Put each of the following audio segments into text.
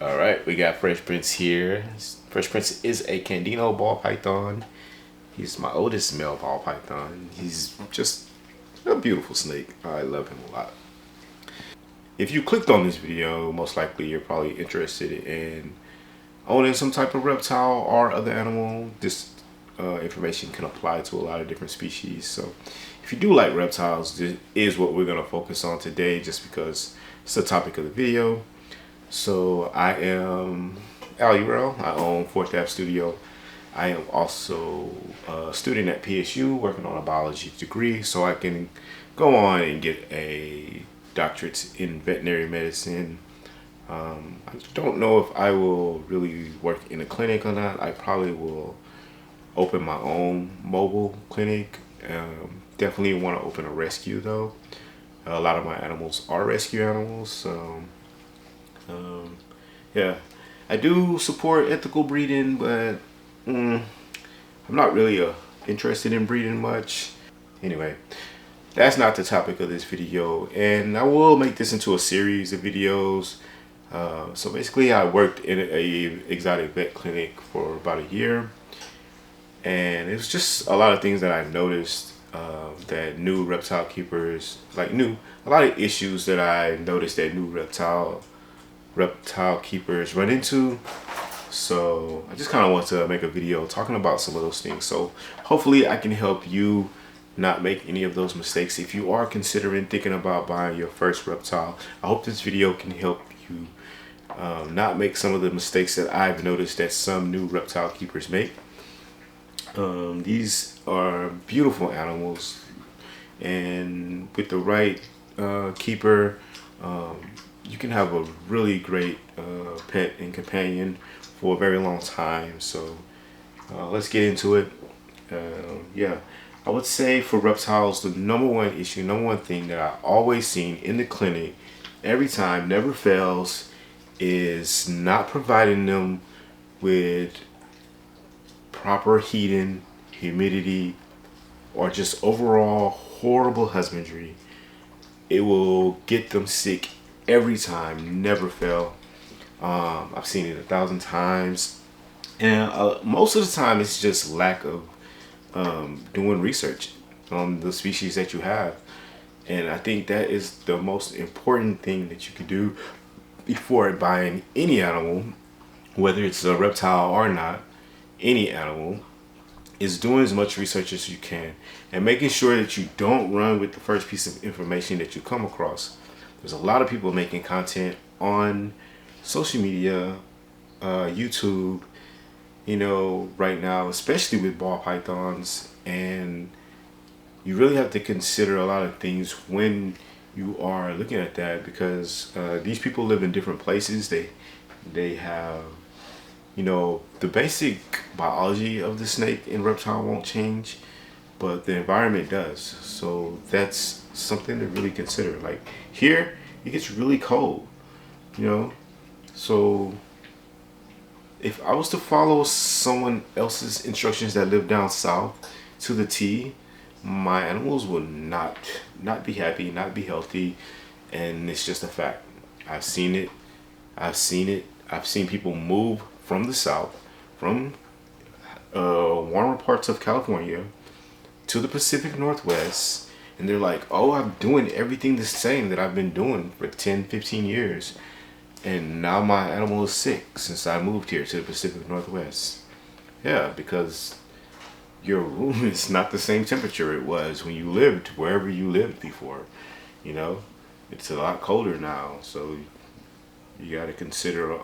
All right, we got Fresh Prince here. Fresh Prince is a Candino ball python. He's my oldest male ball python. He's just a beautiful snake. I love him a lot. If you clicked on this video, most likely you're probably interested in owning some type of reptile or other animal. This information can apply to a lot of different species. So if you do like reptiles, this is what we're going to focus on today just because it's the topic of the video. So I am Al. I own Ave Studio. I am also a student at PSU working on a biology degree, so I can go on and get a doctorate in veterinary medicine. I don't know if I will really work in a clinic or not. I probably will open my own mobile clinic. Definitely want to open a rescue though. A lot of my animals are rescue animals, so yeah, I do support ethical breeding, but I'm not really interested in breeding much. Anyway, that's not the topic of this video, and I will make this into a series of videos. So basically, I worked in a exotic vet clinic for about a year, and it was just a lot of things that I noticed that new reptile keepers a lot of issues that I noticed that new reptile keepers run into. So I just kind of want to make a video talking about some of those things. So hopefully I can help you not make any of those mistakes. If you are considering thinking about buying your first reptile, I hope this video can help you not make some of the mistakes that I've noticed that some new reptile keepers make. These are beautiful animals, and with the right keeper, you can have a really great pet and companion for a very long time. So let's get into it. Yeah, I would say for reptiles, the number one thing that I always seen in the clinic, every time, never fails, is not providing them with proper heating, humidity, or just overall horrible husbandry. It will get them sick every time, never fail. I've seen it 1,000 times, and most of the time it's just lack of doing research on the species that you have. And I think that is the most important thing that you could do before buying any animal, whether it's a reptile or not. Any animal is doing as much research as you can and making sure that you don't run with the first piece of information that you come across. There's a lot of people making content on social media, YouTube, right now, especially with ball pythons, and you really have to consider a lot of things when you are looking at that, because these people live in different places. They have, the basic biology of the snake and reptile won't change, but the environment does. So that's something to really consider. Like here, it gets really cold, so if I was to follow someone else's instructions that live down south to the T, my animals would not be happy, not be healthy, and it's just a fact. I've seen it. I've seen people move from the south, from warmer parts of California to the Pacific Northwest, and they're like, oh, I'm doing everything the same that I've been doing for 10, 15 years. And now my animal is sick since I moved here to the Pacific Northwest. Yeah, because your room is not the same temperature it was when you lived wherever you lived before. It's a lot colder now, so you got to consider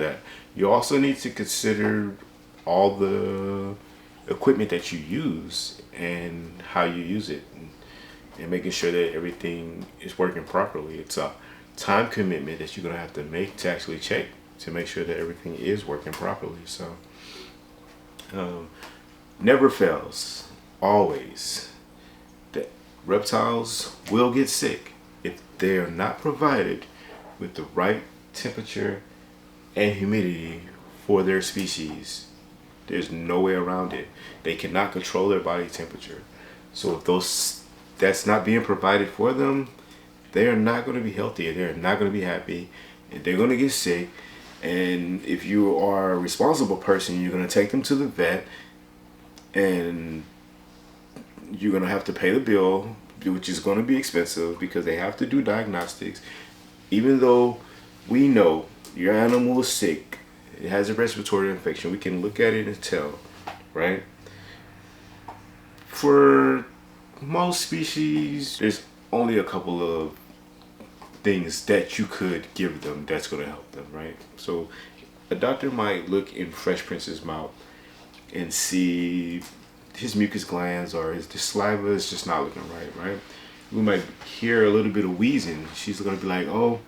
that. You also need to consider all the equipment that you use and how you use it, and making sure that everything is working properly. It's a time commitment that you're going to have to make to actually check to make sure that everything is working properly. So never fails, always, that reptiles will get sick if they are not provided with the right temperature and humidity for their species. There's no way around it. They cannot control their body temperature. So if that's not being provided for them, they are not going to be healthy. They're not going to be happy, and they're going to get sick. And if you are a responsible person, you're going to take them to the vet, and you're going to have to pay the bill, which is going to be expensive because they have to do diagnostics. Even though we know your animal is sick, it has a respiratory infection, we can look at it and tell, right? For most species, there's only a couple of things that you could give them that's going to help them, right? So a doctor might look in Fresh Prince's mouth and see his mucus glands or his saliva is just not looking right? We might hear a little bit of wheezing. She's going to be like, oh,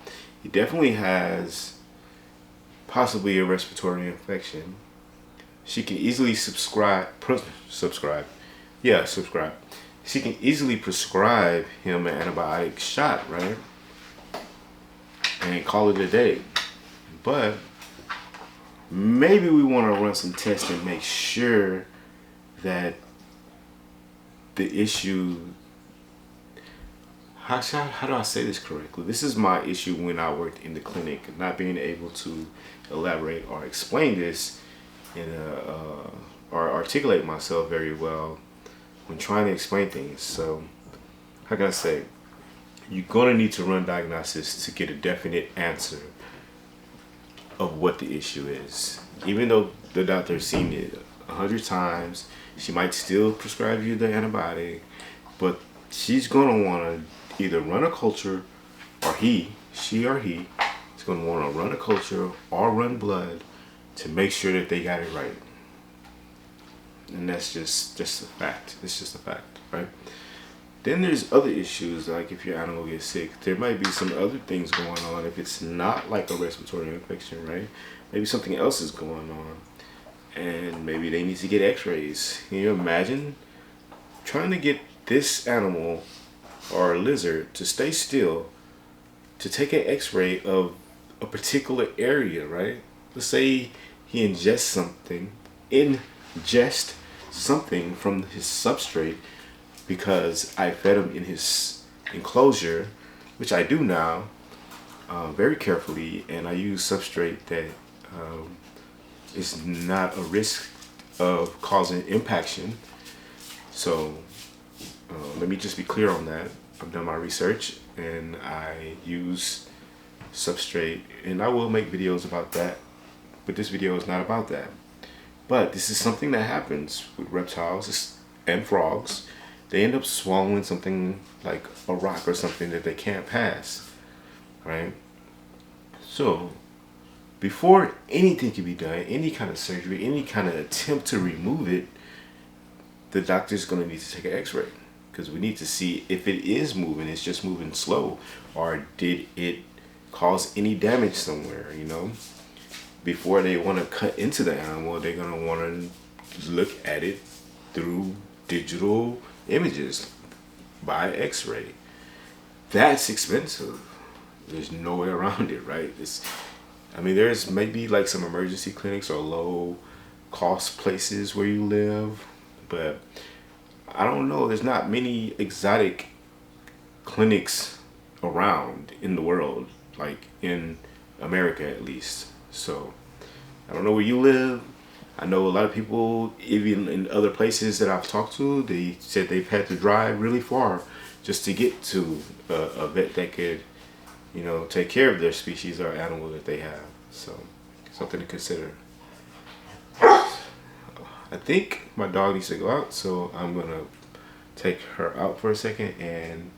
he definitely has possibly a respiratory infection. She can easily subscribe. She can easily prescribe him an antibiotic shot, right? And call it a day. But maybe we want to run some tests and make sure that the issue, how do I say this correctly? This is my issue when I worked in the clinic, not being able to elaborate or explain this in or articulate myself very well when trying to explain things. So how can I say, you're going to need to run diagnosis to get a definite answer of what the issue is. Even though the doctor's seen it 100 times, she might still prescribe you the antibiotic, but she's going to want to either run a culture, or she or he is going to want to run a culture or run blood to make sure that they got it right. And that's just a fact. It's just a fact, right? Then there's other issues, like if your animal gets sick, there might be some other things going on. If it's not like a respiratory infection, right? Maybe something else is going on, and maybe they need to get x-rays. Can you imagine trying to get this animal or a lizard to stay still to take an x-ray of a particular area, right? Let's say he ingests something from his substrate, because I fed him in his enclosure, which I do now, very carefully, and I use substrate that is not a risk of causing impaction. So let me just be clear on that. I've done my research and I use substrate, and I will make videos about that, but this video is not about that. But this is something that happens with reptiles and frogs. They end up swallowing something like a rock or something that they can't pass, right? So before anything can be done, any kind of surgery, any kind of attempt to remove it, the doctor's going to need to take an x-ray, because we need to see if it is moving, it's just moving slow, or did it cause any damage somewhere, you know? Before they want to cut into the animal, they're going to want to look at it through digital images by x-ray. That's expensive. There's no way around it, right? There's maybe like some emergency clinics or low cost places where you live, but I don't know, there's not many exotic clinics around in the world, like in America at least. So I don't know where you live. I know a lot of people, even in other places that I've talked to, they said they've had to drive really far just to get to a vet that could, you know, take care of their species or animal that they have. So something to consider. I think my dog needs to go out, so I'm gonna take her out for a second and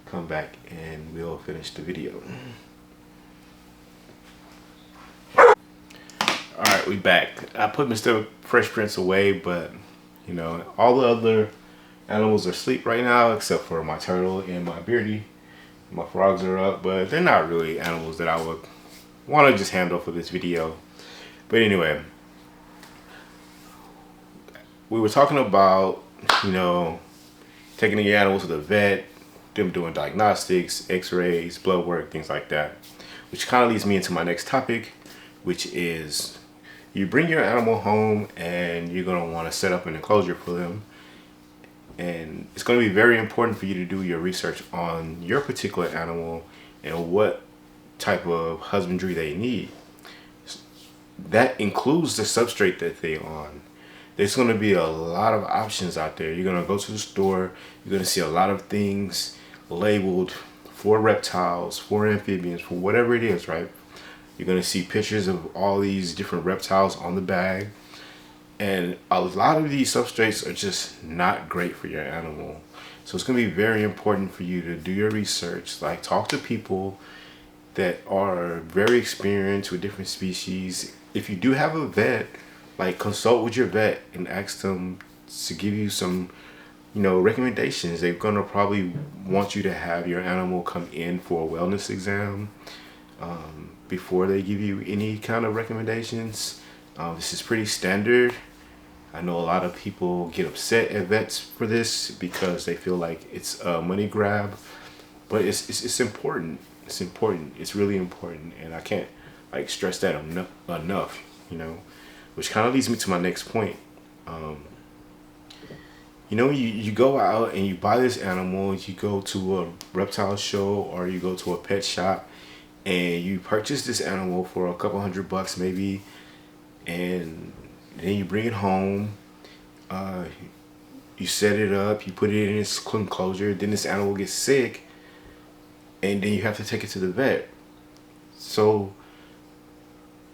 come back and we'll finish the video. Alright, we back. I put Mr. Fresh Prince away, but you know, all the other animals are asleep right now except for my turtle and my beardy. My frogs are up, but they're not really animals that I would want to just handle for this video. But anyway, we were talking about, you know, taking the animals to the vet, them doing diagnostics, x-rays, blood work, things like that, which kind of leads me into my next topic, which is you bring your animal home and you're going to want to set up an enclosure for them, and it's going to be very important for you to do your research on your particular animal and what type of husbandry they need. that includes the substrate that they're on. There's going to be a lot of options out there. You're going to go to the store, you're going to see a lot of things labeled for reptiles, for amphibians, for whatever it is, right? You're going to see pictures of all these different reptiles on the bag. And a lot of these substrates are just not great for your animal. So it's going to be very important for you to do your research, like talk to people that are very experienced with different species. If you do have a vet, like consult with your vet and ask them to give you some, recommendations. They're gonna probably want you to have your animal come in for a wellness exam before they give you any kind of recommendations. This is pretty standard. I know a lot of people get upset at vets for this because they feel like it's a money grab, but it's important. It's important. It's really important, and I can't stress that enough. Which kind of leads me to my next point. You go out and you buy this animal. You go to a reptile show or you go to a pet shop, and you purchase this animal for a couple $100 maybe, and then you bring it home. You set it up. You put it in its enclosure. Then this animal gets sick, and then you have to take it to the vet. So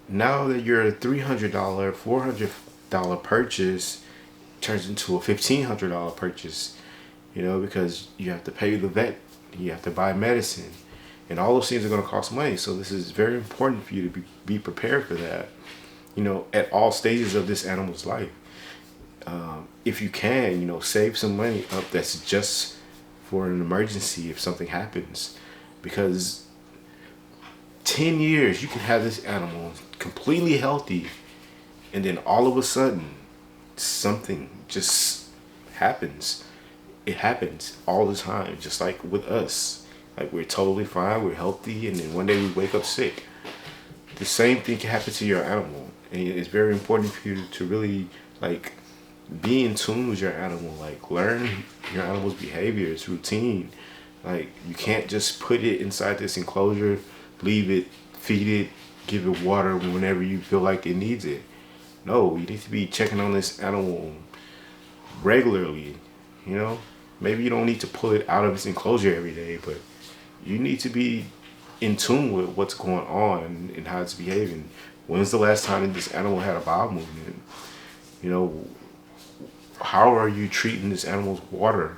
now that your $300, $400 purchase turns into a $1,500 purchase, because you have to pay the vet, you have to buy medicine, and all those things are going to cost money. So this is very important for you to be prepared for that, at all stages of this animal's life. If you can, save some money up that's just for an emergency if something happens, because 10 years you can have this animal completely healthy, and then all of a sudden something just happens. It happens all the time, just like with us. Like, we're totally fine, we're healthy, and then one day we wake up sick. The same thing can happen to your animal, and it's very important for you to really be in tune with your animal, learn your animal's behavior, its routine. You can't just put it inside this enclosure, leave it, feed it, give it water whenever you feel like it needs it. No, you need to be checking on this animal regularly. Maybe you don't need to pull it out of its enclosure every day, but you need to be in tune with what's going on and how it's behaving. When's the last time that this animal had a bowel movement? How are you treating this animal's water?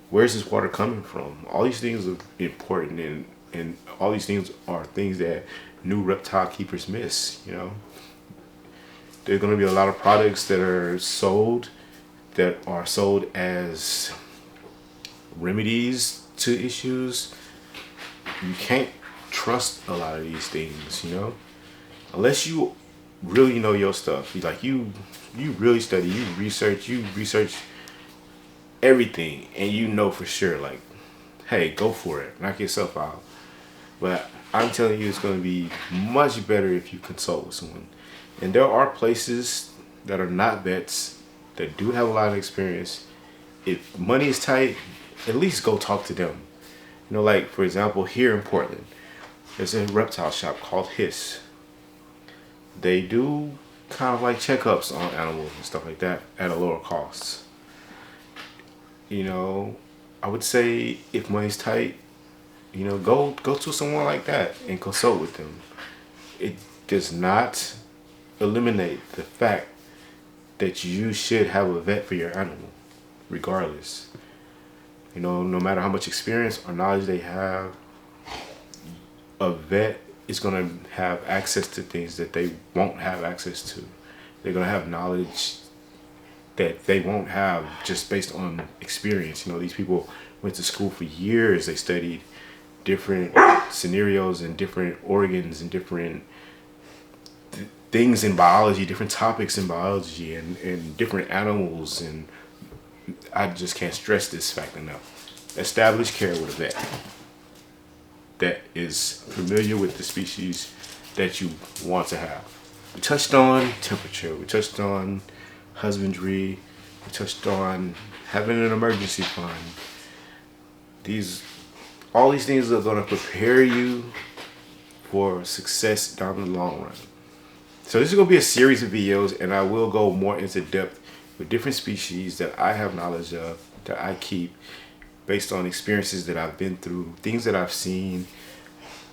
Where's this water coming from? All these things are important, and all these things are things that new reptile keepers miss. There's going to be a lot of products that are sold as remedies to issues. You can't trust a lot of these things, unless you really know your stuff. You really study, you research everything, and for sure, hey, go for it, knock yourself out. But I'm telling you, it's going to be much better if you consult with someone. And there are places that are not vets that do have a lot of experience. If money is tight, at least go talk to them. For example, here in Portland, there's a reptile shop called Hiss. They do kind of checkups on animals and stuff like that at a lower cost. I would say if money's tight, go to someone like that and consult with them. It does not eliminate the fact that you should have a vet for your animal, regardless. No matter how much experience or knowledge they have, a vet is going to have access to things that they won't have access to. They're going to have knowledge that they won't have just based on experience. These people went to school for years. They studied different scenarios and different organs and different things in biology, different topics in biology, and different animals. And I just can't stress this fact enough. Establish care with a vet that is familiar with the species that you want to have. We touched on temperature. We touched on husbandry. We touched on having an emergency fund. All these things are going to prepare you for success down the long run. So this is going to be a series of videos, and I will go more into depth with different species that I have knowledge of, that I keep, based on experiences that I've been through, things that I've seen,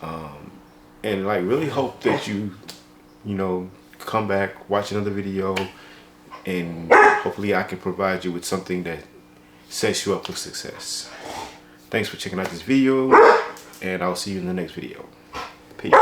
and like really hope that you know, come back, watch another video, and hopefully I can provide you with something that sets you up for success. Thanks for checking out this video, and I'll see you in the next video. Peace.